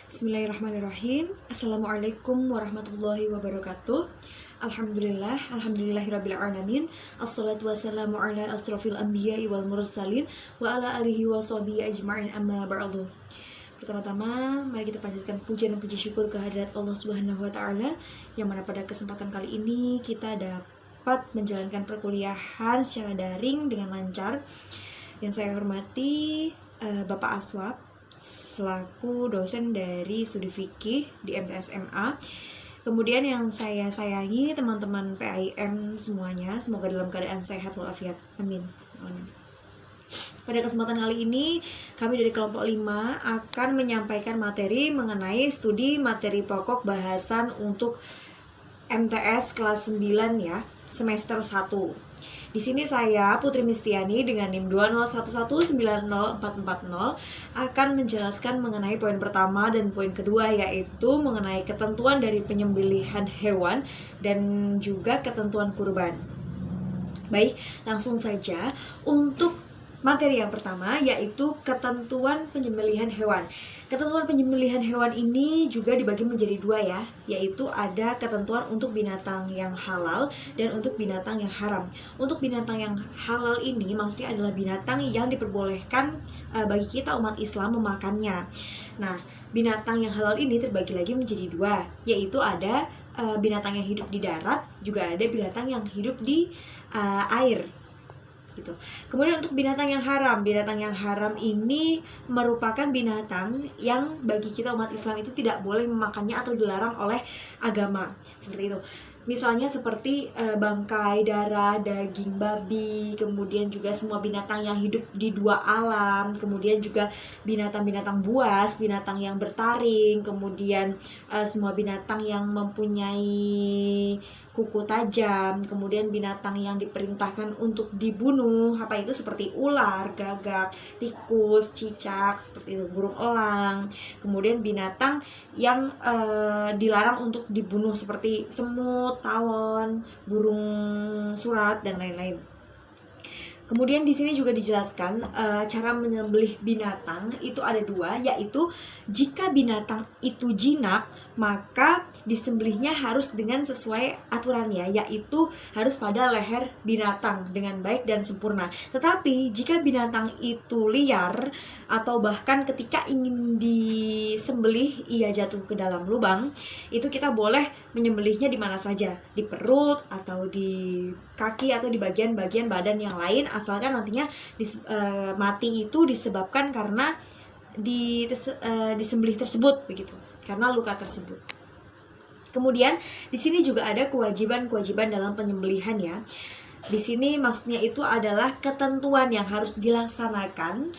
Bismillahirrahmanirrahim. Assalamualaikum warahmatullahi wabarakatuh. Alhamdulillahirabbil alamin. Assalatu wassalamu ala asrofil anbiya'i wal mursalin wa ala alihi wa sahbihi ajma'in, amma ba'du. Pertama-tama, mari kita panjatkan puja dan puji syukur kehadirat Allah Subhanahu wa taala, yang mana pada kesempatan kali ini kita dapat menjalankan perkuliahan secara daring dengan lancar. Yang saya hormati Bapak Aswab selaku dosen dari studi fikih di MTS MA. Kemudian yang saya sayangi teman-teman PAIM semuanya, semoga dalam keadaan sehat walafiat. Amin. Pada kesempatan kali ini, kami dari kelompok 5 akan menyampaikan materi mengenai studi materi pokok bahasan untuk MTS kelas 9 ya, semester 1. Di sini saya, Putri Mistiani dengan NIM 201190440 akan menjelaskan mengenai poin pertama dan poin kedua, yaitu mengenai ketentuan dari penyembelihan hewan dan juga ketentuan kurban. Baik, langsung saja untuk materi yang pertama, yaitu ketentuan penyembelihan hewan. Ketentuan penyembelihan hewan ini juga dibagi menjadi dua ya, yaitu ada ketentuan untuk binatang yang halal dan untuk binatang yang haram. Untuk binatang yang halal ini maksudnya adalah binatang yang diperbolehkan bagi kita umat Islam memakannya. Nah, binatang yang halal ini terbagi lagi menjadi dua, yaitu ada binatang yang hidup di darat, juga ada binatang yang hidup di air gitu. Kemudian untuk binatang yang haram ini merupakan binatang yang bagi kita umat Islam itu tidak boleh memakannya atau dilarang oleh agama. Seperti itu. Misalnya seperti bangkai, darah, daging babi, kemudian juga semua binatang yang hidup di dua alam, kemudian juga binatang-binatang buas, binatang yang bertaring, kemudian semua binatang yang mempunyai kuku tajam, kemudian binatang yang diperintahkan untuk dibunuh, apa itu seperti ular, gagak, tikus, cicak, seperti itu, burung elang. Kemudian binatang yang dilarang untuk dibunuh seperti semut, tawon, burung surat dan lain-lain. Kemudian di sini juga dijelaskan cara menyembelih binatang itu ada dua, yaitu jika binatang itu jinak maka disembelihnya harus dengan sesuai aturannya, yaitu harus pada leher binatang dengan baik dan sempurna. Tetapi jika binatang itu liar atau bahkan ketika ingin disembelih ia jatuh ke dalam lubang, itu kita boleh menyembelihnya di mana saja, di perut atau di kaki atau di bagian-bagian badan yang lain, asalkan nantinya mati itu disebabkan karena disembelih tersebut begitu, karena luka tersebut. Kemudian di sini juga ada kewajiban-kewajiban dalam penyembelihan ya. Di sini maksudnya itu adalah ketentuan yang harus dilaksanakan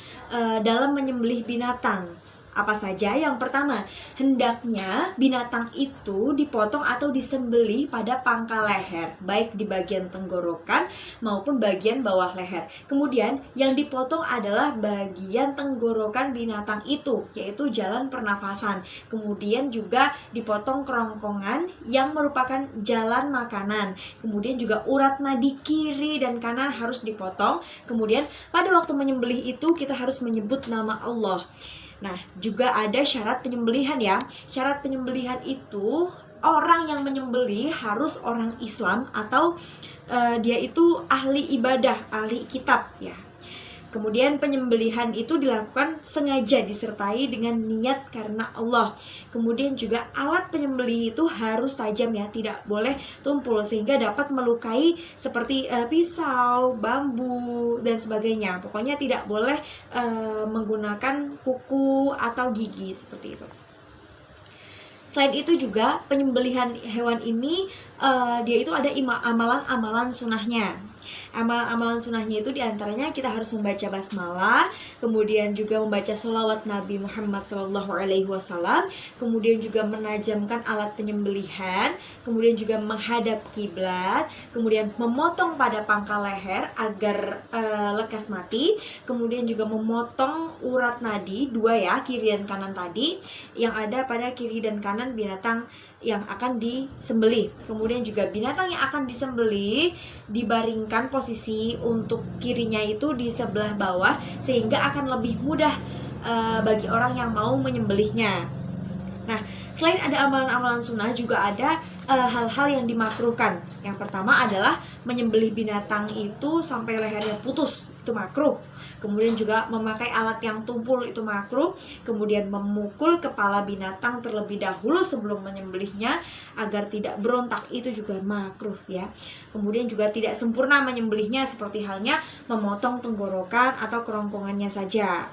dalam menyembelih binatang. Apa saja? Yang pertama, hendaknya binatang itu dipotong atau disembelih pada pangkal leher, baik di bagian tenggorokan maupun bagian bawah leher. Kemudian yang dipotong adalah bagian tenggorokan binatang itu, yaitu jalan pernafasan. Kemudian juga dipotong kerongkongan yang merupakan jalan makanan. Kemudian juga urat nadi kiri dan kanan harus dipotong. Kemudian pada waktu menyembelih itu kita harus menyebut nama Allah. Nah, juga ada syarat penyembelihan ya. Syarat penyembelihan itu orang yang menyembelih harus orang Islam atau dia itu ahli ibadah, ahli kitab ya. Kemudian penyembelihan itu dilakukan sengaja disertai dengan niat karena Allah. Kemudian juga alat penyembelih itu harus tajam ya, tidak boleh tumpul sehingga dapat melukai seperti pisau, bambu dan sebagainya. Pokoknya tidak boleh menggunakan kuku atau gigi seperti itu. Selain itu juga penyembelihan hewan ini dia itu ada amalan-amalan sunahnya. Amalan-amalan sunahnya itu diantaranya kita harus membaca basmalah, kemudian juga membaca sholawat Nabi Muhammad SAW, kemudian juga menajamkan alat penyembelihan, kemudian juga menghadap kiblat, kemudian memotong pada pangkal leher agar lekas mati, kemudian juga memotong urat nadi dua ya, kiri dan kanan tadi, yang ada pada kiri dan kanan binatang yang akan disembelih. Kemudian juga binatang yang akan disembelih dibaringkan posisi untuk kirinya itu di sebelah bawah sehingga akan lebih mudah bagi orang yang mau menyembelihnya. Nah, selain ada amalan-amalan sunnah, juga ada hal-hal yang dimakruhkan. Yang pertama adalah menyembelih binatang itu sampai lehernya putus, itu makruh. Kemudian juga memakai alat yang tumpul, itu makruh. Kemudian memukul kepala binatang terlebih dahulu sebelum menyembelihnya agar tidak berontak, itu juga makruh ya. Kemudian juga tidak sempurna menyembelihnya, seperti halnya memotong tenggorokan atau kerongkongannya saja.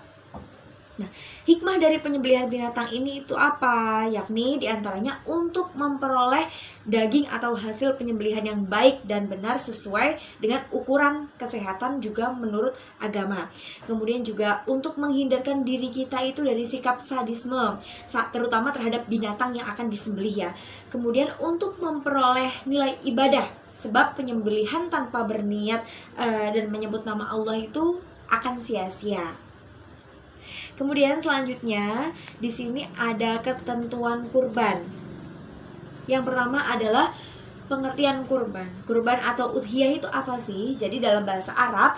Nah, hikmah dari penyembelihan binatang ini itu apa? Yakni diantaranya untuk memperoleh daging atau hasil penyembelihan yang baik dan benar sesuai dengan ukuran kesehatan juga menurut agama. Kemudian juga untuk menghindarkan diri kita itu dari sikap sadisme, terutama terhadap binatang yang akan disembelih ya. Kemudian untuk memperoleh nilai ibadah, sebab penyembelihan tanpa berniat dan menyebut nama Allah itu akan sia-sia. Kemudian selanjutnya di sini ada ketentuan kurban. Yang pertama adalah pengertian kurban. Kurban atau udhiyah itu apa sih? Jadi dalam bahasa Arab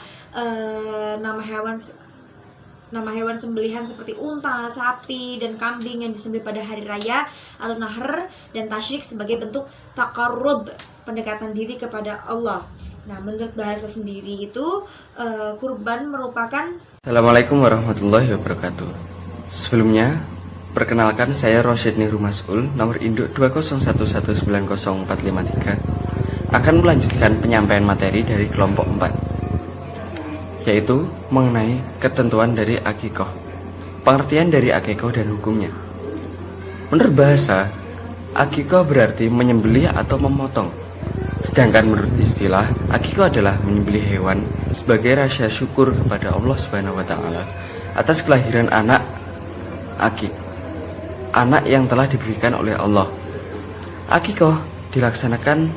nama hewan sembelihan seperti unta, sapi, dan kambing yang disembelih pada hari raya atau nahr dan tasyrik sebagai bentuk taqarrub, pendekatan diri kepada Allah. Nah, menurut bahasa sendiri itu kurban merupakan... Assalamualaikum warahmatullahi wabarakatuh. Sebelumnya, perkenalkan saya Rosyid Nihru Mas'ul, nomor induk 201190453, akan melanjutkan penyampaian materi dari kelompok 4, yaitu mengenai ketentuan dari akikoh, pengertian dari akikoh dan hukumnya. Menurut bahasa, akikoh berarti menyembelih atau memotong. Sedangkan menurut istilah, akikoh adalah menyembelih hewan sebagai rasa syukur kepada Allah Subhanahu wa taala atas kelahiran anak yang telah diberikan oleh Allah. Akikoh dilaksanakan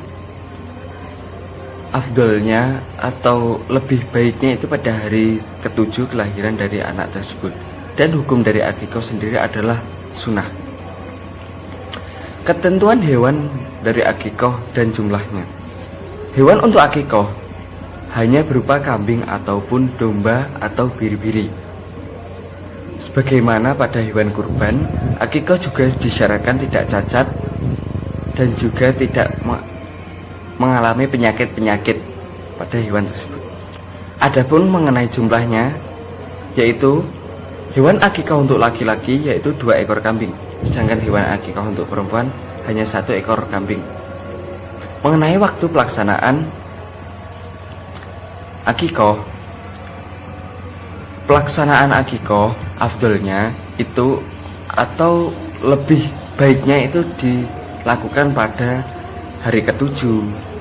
afdolnya atau lebih baiknya itu pada hari ke-7 kelahiran dari anak tersebut. Dan hukum dari akikoh sendiri adalah sunnah. Ketentuan hewan dari akikoh dan jumlahnya. Hewan untuk akikoh hanya berupa kambing ataupun domba atau biri-biri. Sebagaimana pada hewan kurban, akikoh juga disyaratkan tidak cacat dan juga tidak mengalami penyakit-penyakit pada hewan tersebut. Adapun mengenai jumlahnya, yaitu hewan akikoh untuk laki-laki yaitu 2 ekor kambing, sedangkan hewan akikoh untuk perempuan hanya 1 ekor kambing. Mengenai waktu pelaksanaan akikoh, pelaksanaan akikoh afdolnya itu atau lebih baiknya itu dilakukan pada hari ke-7,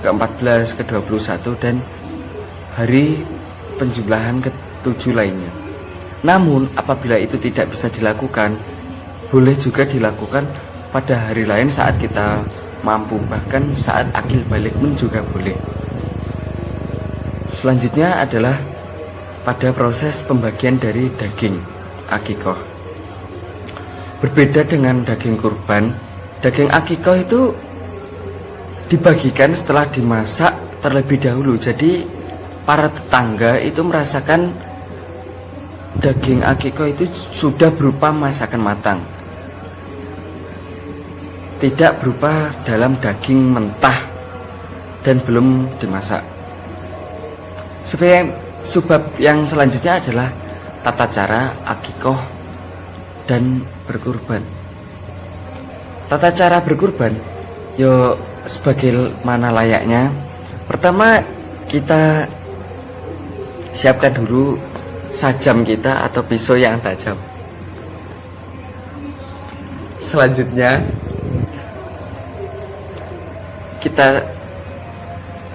ke-14, ke-21 dan hari penjumlahan ke-7 lainnya. Namun apabila itu tidak bisa dilakukan, boleh juga dilakukan pada hari lain saat kita mampu, bahkan saat akil balik pun juga boleh. Selanjutnya adalah pada proses pembagian dari daging akikoh. Berbeda dengan daging kurban, daging akikoh itu dibagikan setelah dimasak terlebih dahulu. Jadi para tetangga itu merasakan daging akikoh itu sudah berupa masakan matang, tidak berupa dalam daging mentah dan belum dimasak. Sebab yang selanjutnya adalah tata cara akikoh dan berkurban. Tata cara berkurban sebagaimana layaknya. Pertama, kita siapkan dulu sajam kita atau pisau yang tajam. Selanjutnya, kita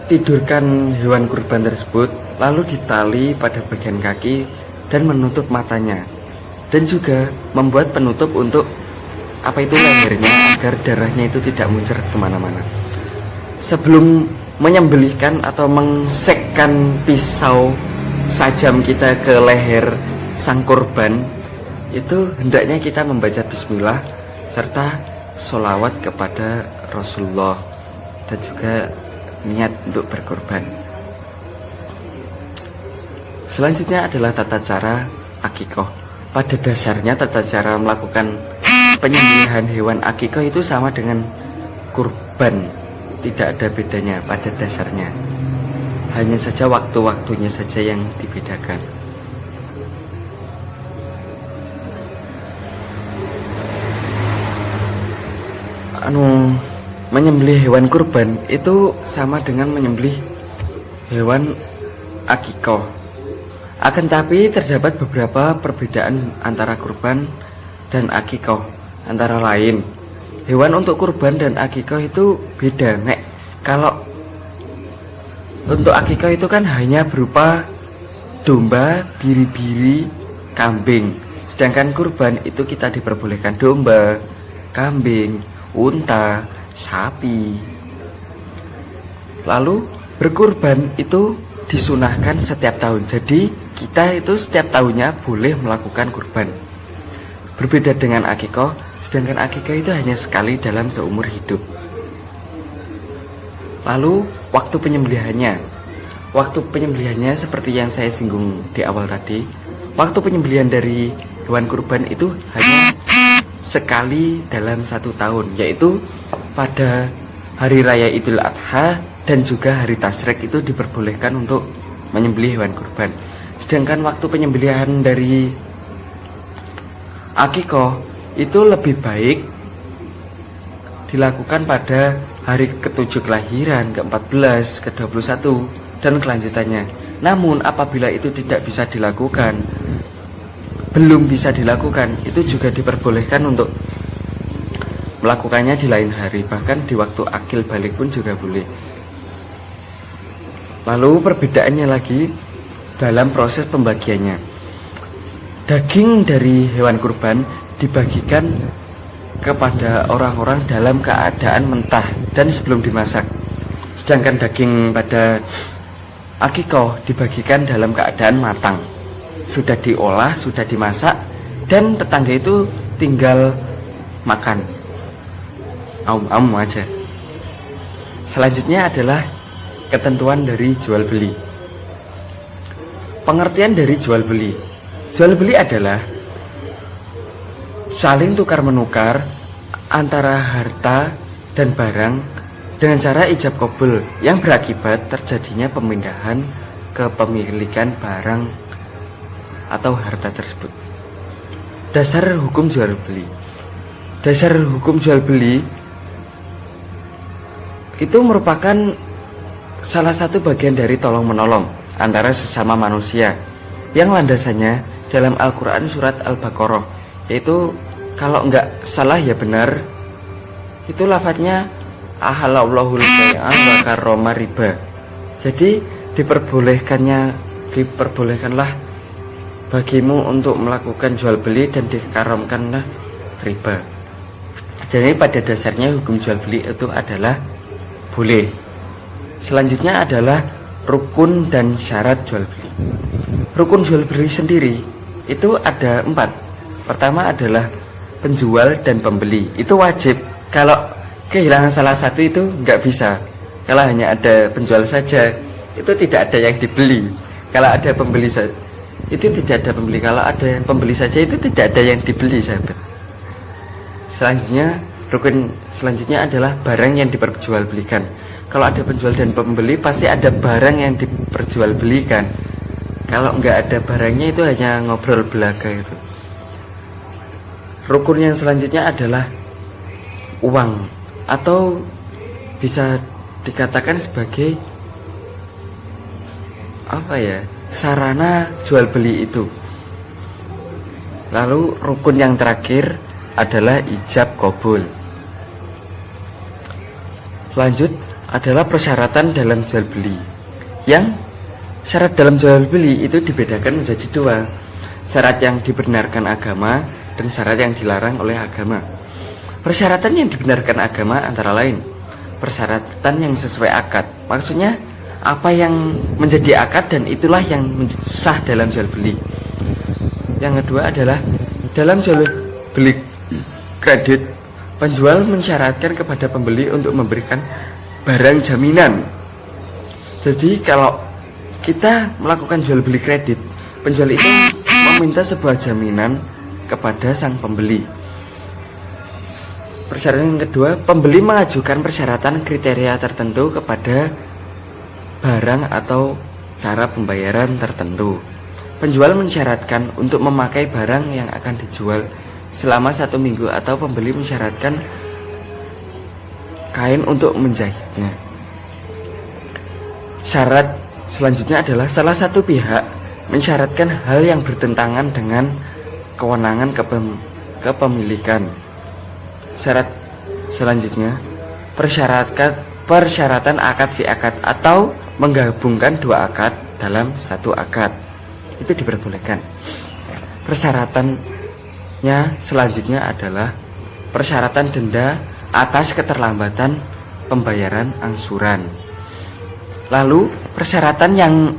tidurkan hewan kurban tersebut, lalu ditali pada bagian kaki dan menutup matanya, dan juga membuat penutup untuk lehernya agar darahnya itu tidak muncrat kemana-mana. Sebelum menyembelihkan atau mengsekkan pisau sajam kita ke leher sang kurban, itu hendaknya kita membaca bismillah serta sholawat kepada Rasulullah dan juga niat untuk berkorban. Selanjutnya adalah tata cara akikoh. Pada dasarnya tata cara melakukan penyembelihan hewan akikah itu sama dengan kurban, tidak ada bedanya pada dasarnya. Hanya saja waktu-waktunya saja yang dibedakan. Menyembelih hewan kurban itu sama dengan menyembelih hewan akikah. Akan tapi terdapat beberapa perbedaan antara kurban dan akikah. Antara lain, hewan untuk kurban dan akikah itu beda. Kalau untuk akikah itu kan hanya berupa domba, biri-biri, kambing. Sedangkan kurban itu kita diperbolehkan domba, kambing, unta, sapi. Lalu berkurban itu disunahkan setiap tahun. Jadi kita itu setiap tahunnya boleh melakukan kurban. Berbeda dengan akikah, sedangkan akikah itu hanya sekali dalam seumur hidup. Lalu waktu penyembelihannya. Waktu penyembelihannya seperti yang saya singgung di awal tadi. Waktu penyembelihan dari hewan kurban itu hanya sekali dalam 1 tahun, yaitu pada hari raya Idul Adha dan juga hari Tasyrik itu diperbolehkan untuk menyembelih hewan kurban. Sedangkan waktu penyembelihan dari akikah itu lebih baik dilakukan pada hari ke-7 kelahiran, ke-14, ke-21 dan kelanjutannya. Namun apabila itu tidak bisa dilakukan, belum bisa dilakukan, itu juga diperbolehkan untuk melakukannya di lain hari, bahkan di waktu akil balik pun juga boleh. Lalu perbedaannya lagi dalam proses pembagiannya. Daging dari hewan kurban dibagikan kepada orang-orang dalam keadaan mentah dan sebelum dimasak. Sedangkan daging pada akikah dibagikan dalam keadaan matang, sudah diolah, sudah dimasak, dan tetangga itu tinggal makan. Aum aja. Selanjutnya adalah ketentuan dari jual beli. Pengertian dari jual beli. Jual beli adalah saling tukar menukar antara harta dan barang dengan cara ijab kabul yang berakibat terjadinya pemindahan kepemilikan barang atau harta tersebut. Dasar hukum jual beli. Dasar hukum jual beli itu merupakan salah satu bagian dari tolong menolong antara sesama manusia yang landasannya dalam Al-Quran surat Al-Baqarah, yaitu kalau enggak salah ya benar, itu lafadznya ahalallahul bai'a wa karrama riba. Jadi diperbolehkanlah bagimu untuk melakukan jual beli dan dikaramkanlah riba. Jadi pada dasarnya hukum jual beli itu adalah boleh. Selanjutnya adalah rukun dan syarat jual beli. Rukun jual beli sendiri itu ada 4. Pertama adalah penjual dan pembeli. Itu wajib. Kalau kehilangan salah satu itu nggak bisa. Kalau hanya ada penjual saja, itu tidak ada yang dibeli. Kalau ada pembeli saja, itu tidak ada pembeli. Kalau ada pembeli saja, itu tidak ada yang dibeli, sahabat. Selanjutnya, rukun selanjutnya adalah barang yang diperjualbelikan. Kalau ada penjual dan pembeli, pasti ada barang yang diperjualbelikan. Kalau nggak ada barangnya, itu hanya ngobrol belaga itu. Rukun yang selanjutnya adalah uang, atau bisa dikatakan sebagai sarana jual beli itu. Lalu rukun yang terakhir adalah ijab kabul. Lanjut adalah persyaratan dalam jual beli. Yang syarat dalam jual beli itu dibedakan menjadi 2. Syarat yang dibenarkan agama dan syarat yang dilarang oleh agama. Persyaratan yang dibenarkan agama antara lain persyaratan yang sesuai akad. Maksudnya apa yang menjadi akad dan itulah yang sah dalam jual beli. Yang kedua adalah dalam jual beli kredit, penjual mensyaratkan kepada pembeli untuk memberikan barang jaminan. Jadi kalau kita melakukan jual beli kredit, penjual itu meminta sebuah jaminan kepada sang pembeli. Persyaratan yang kedua, pembeli mengajukan persyaratan kriteria tertentu kepada barang atau cara pembayaran tertentu. Penjual mensyaratkan untuk memakai barang yang akan dijual selama 1 minggu atau pembeli mensyaratkan kain untuk menjahitnya. Syarat selanjutnya adalah salah satu pihak mensyaratkan hal yang bertentangan dengan kewenangan kepemilikan. Syarat selanjutnya persyaratan akad fi akad atau menggabungkan 2 akad dalam 1 akad itu diperbolehkan. Persyaratannya selanjutnya adalah persyaratan denda atas keterlambatan pembayaran angsuran. Lalu persyaratan yang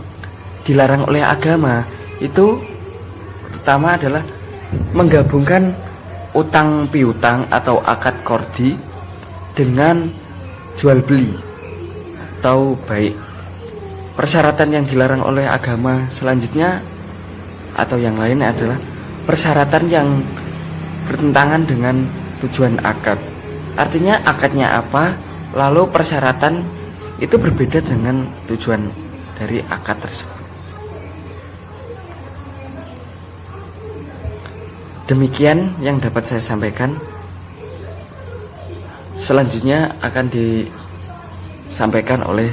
dilarang oleh agama itu pertama adalah menggabungkan utang piutang atau akad kordi dengan jual beli atau baik. Persyaratan yang dilarang oleh agama selanjutnya atau yang lain adalah persyaratan yang bertentangan dengan tujuan akad. Artinya akadnya apa, lalu persyaratan itu berbeda dengan tujuan dari akad tersebut. Demikian yang dapat saya sampaikan. Selanjutnya akan disampaikan oleh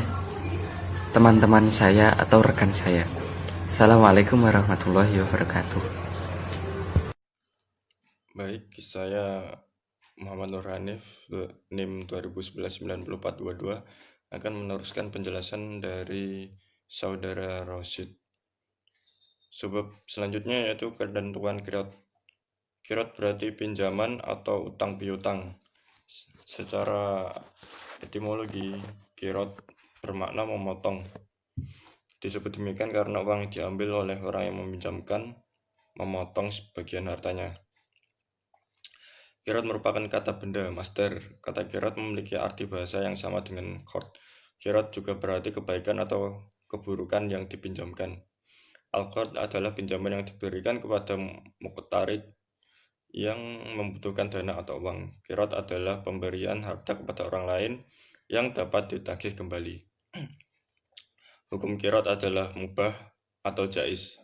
teman-teman saya atau rekan saya. Assalamualaikum warahmatullahi wabarakatuh. Baik, saya Muhammad Nur Hanif, NIM 2011-9422 akan meneruskan penjelasan dari Saudara Rosid. Sebab selanjutnya yaitu ketentuan kirot. Kirot berarti pinjaman atau utang piutang. Secara etimologi, kirot bermakna memotong. Disebut demikian karena uang yang diambil oleh orang yang meminjamkan memotong sebagian hartanya. Kirot merupakan kata benda, masdar. Kata kirot memiliki arti bahasa yang sama dengan qard. Kirot juga berarti kebaikan atau keburukan yang dipinjamkan. Al-qard adalah pinjaman yang diberikan kepada muqtarid yang membutuhkan dana atau uang. Kirot adalah pemberian harta kepada orang lain yang dapat ditagih kembali. Hukum kirot adalah mubah atau jaiz.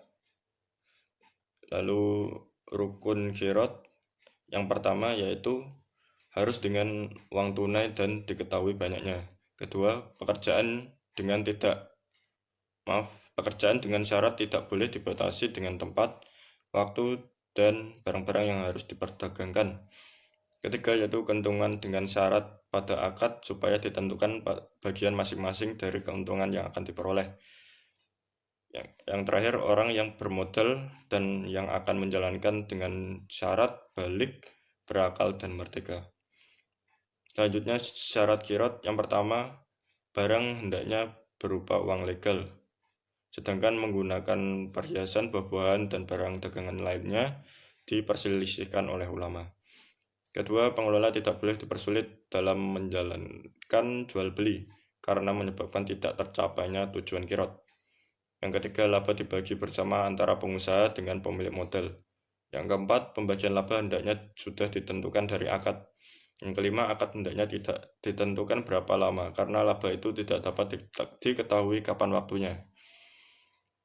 Lalu rukun kirot yang pertama yaitu harus dengan uang tunai dan diketahui banyaknya. Kedua, pekerjaan dengan syarat tidak boleh dibatasi dengan tempat, waktu, dan barang-barang yang harus diperdagangkan. Ketiga, yaitu keuntungan dengan syarat pada akad supaya ditentukan bagian masing-masing dari keuntungan yang akan diperoleh. Yang terakhir, orang yang bermodal dan yang akan menjalankan dengan syarat balik, berakal, dan merdeka. Selanjutnya, syarat kirot yang pertama, barang hendaknya berupa uang legal. Sedangkan menggunakan perhiasan, buah-buahan, dan barang dagangan lainnya diperselisihkan oleh ulama. Kedua, pengelola tidak boleh dipersulit dalam menjalankan jual beli karena menyebabkan tidak tercapainya tujuan kirot. Yang ketiga, laba dibagi bersama antara pengusaha dengan pemilik modal. Yang keempat, pembagian laba hendaknya sudah ditentukan dari akad. Yang kelima, akad hendaknya tidak ditentukan berapa lama karena laba itu tidak dapat diketahui kapan waktunya.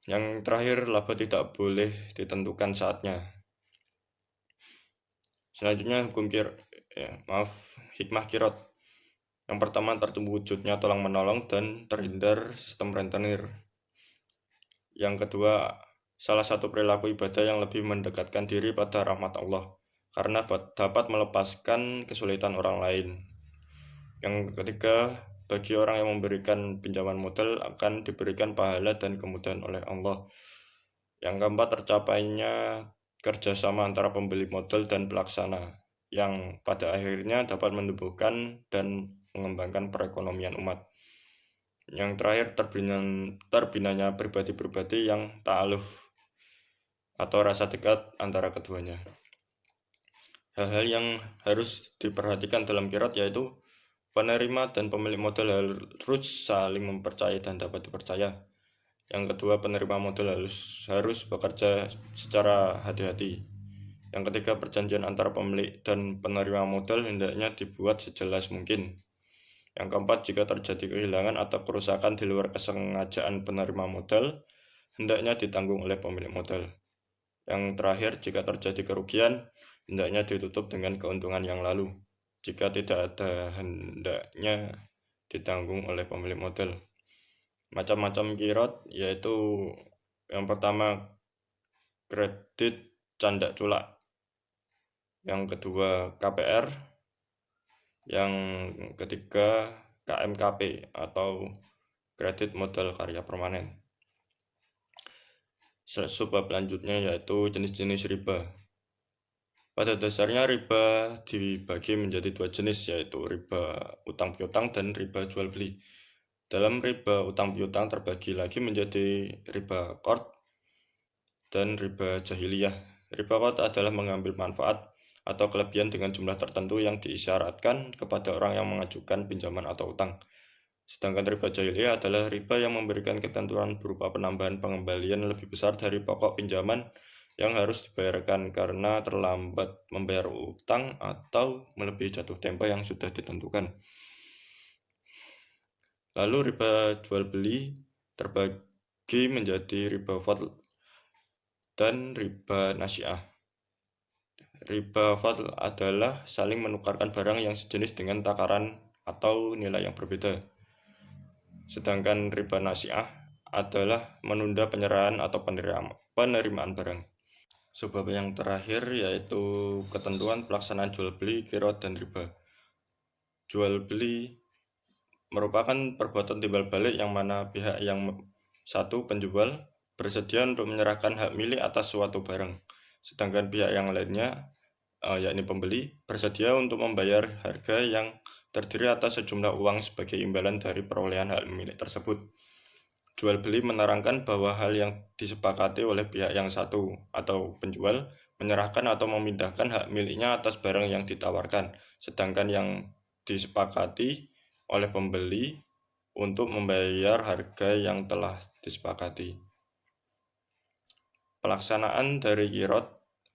Yang terakhir, laba tidak boleh ditentukan saatnya. Selanjutnya, hikmah kirot. Yang pertama, tertumbuh wujudnya tolong menolong dan terhindar sistem rentenir. Yang kedua, salah satu perilaku ibadah yang lebih mendekatkan diri pada rahmat Allah karena dapat melepaskan kesulitan orang lain. Yang ketiga, bagi orang yang memberikan pinjaman modal akan diberikan pahala dan kemudahan oleh Allah. Yang keempat, tercapainya kerjasama antara pembeli modal dan pelaksana yang pada akhirnya dapat menumbuhkan dan mengembangkan perekonomian umat. Yang terakhir, terbinanya pribadi-pribadi yang ta'aluf atau rasa dekat antara keduanya. Hal-hal yang harus diperhatikan dalam kirot yaitu penerima dan pemilik modal harus saling mempercayai dan dapat dipercaya. Yang kedua, penerima modal harus bekerja secara hati-hati. Yang ketiga, perjanjian antara pemilik dan penerima modal hendaknya dibuat sejelas mungkin. Yang keempat, jika terjadi kehilangan atau kerusakan di luar kesengajaan penerima modal, hendaknya ditanggung oleh pemilik modal. Yang terakhir, jika terjadi kerugian, hendaknya ditutup dengan keuntungan yang lalu. Jika tidak ada, hendaknya ditanggung oleh pemilik modal. Macam-macam kirot, yaitu yang pertama kredit candak culak, yang kedua KPR, yang ketiga KMKP atau kredit modal karya permanen. Sebab selanjutnya yaitu jenis-jenis riba. Pada dasarnya riba dibagi menjadi dua jenis, yaitu riba utang piutang dan riba jual beli. Dalam riba utang piutang terbagi lagi menjadi riba qard dan riba jahiliyah. Riba qard adalah mengambil manfaat atau kelebihan dengan jumlah tertentu yang diisyaratkan kepada orang yang mengajukan pinjaman atau utang. Sedangkan riba jahiliyah adalah riba yang memberikan ketentuan berupa penambahan pengembalian lebih besar dari pokok pinjaman yang harus dibayarkan karena terlambat membayar utang atau melebihi jatuh tempo yang sudah ditentukan. Lalu riba jual beli terbagi menjadi riba fadl dan riba nasi'ah. Riba fadl adalah saling menukarkan barang yang sejenis dengan takaran atau nilai yang berbeda. Sedangkan riba nasi'ah adalah menunda penyerahan atau penerimaan barang. Sebab yang terakhir yaitu ketentuan pelaksanaan jual beli, kirot, dan riba. Jual beli merupakan perbuatan timbal balik yang mana pihak yang satu, penjual, bersedia untuk menyerahkan hak milik atas suatu barang, sedangkan pihak yang lainnya, yakni pembeli, bersedia untuk membayar harga yang terdiri atas sejumlah uang sebagai imbalan dari perolehan hak milik tersebut. Jual beli menerangkan bahwa hal yang disepakati oleh pihak yang satu atau penjual menyerahkan atau memindahkan hak miliknya atas barang yang ditawarkan, sedangkan yang disepakati oleh pembeli untuk membayar harga yang telah disepakati. Pelaksanaan dari kirot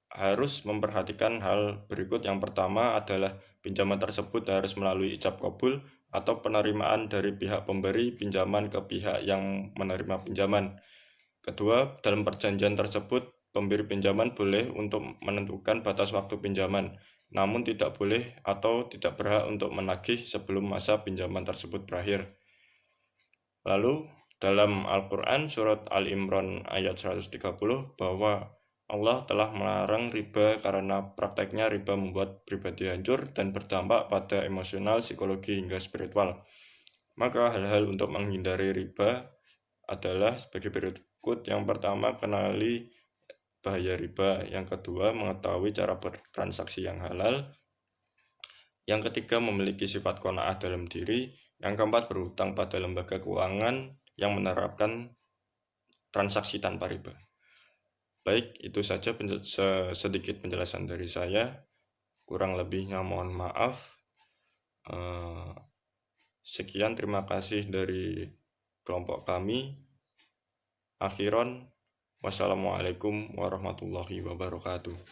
harus memperhatikan hal berikut. Yang pertama adalah pinjaman tersebut harus melalui ijab kabul atau penerimaan dari pihak pemberi pinjaman ke pihak yang menerima pinjaman. Kedua, dalam perjanjian tersebut pemberi pinjaman boleh untuk menentukan batas waktu pinjaman, namun tidak boleh atau tidak berhak untuk menagih sebelum masa pinjaman tersebut berakhir. Lalu dalam Al-Quran surat Al-Imran ayat 130 bahwa Allah telah melarang riba karena prakteknya riba membuat pribadi hancur dan berdampak pada emosional, psikologi, hingga spiritual. Maka hal-hal untuk menghindari riba adalah sebagai berikut. Yang pertama, kenali bahaya riba. Yang kedua, mengetahui cara bertransaksi yang halal. Yang ketiga, memiliki sifat qanaah dalam diri. Yang keempat, berhutang pada lembaga keuangan yang menerapkan transaksi tanpa riba. Baik, itu saja sedikit penjelasan dari saya. Kurang lebihnya mohon maaf. Sekian, terima kasih dari kelompok kami. Akhiron, wassalamualaikum warahmatullahi wabarakatuh.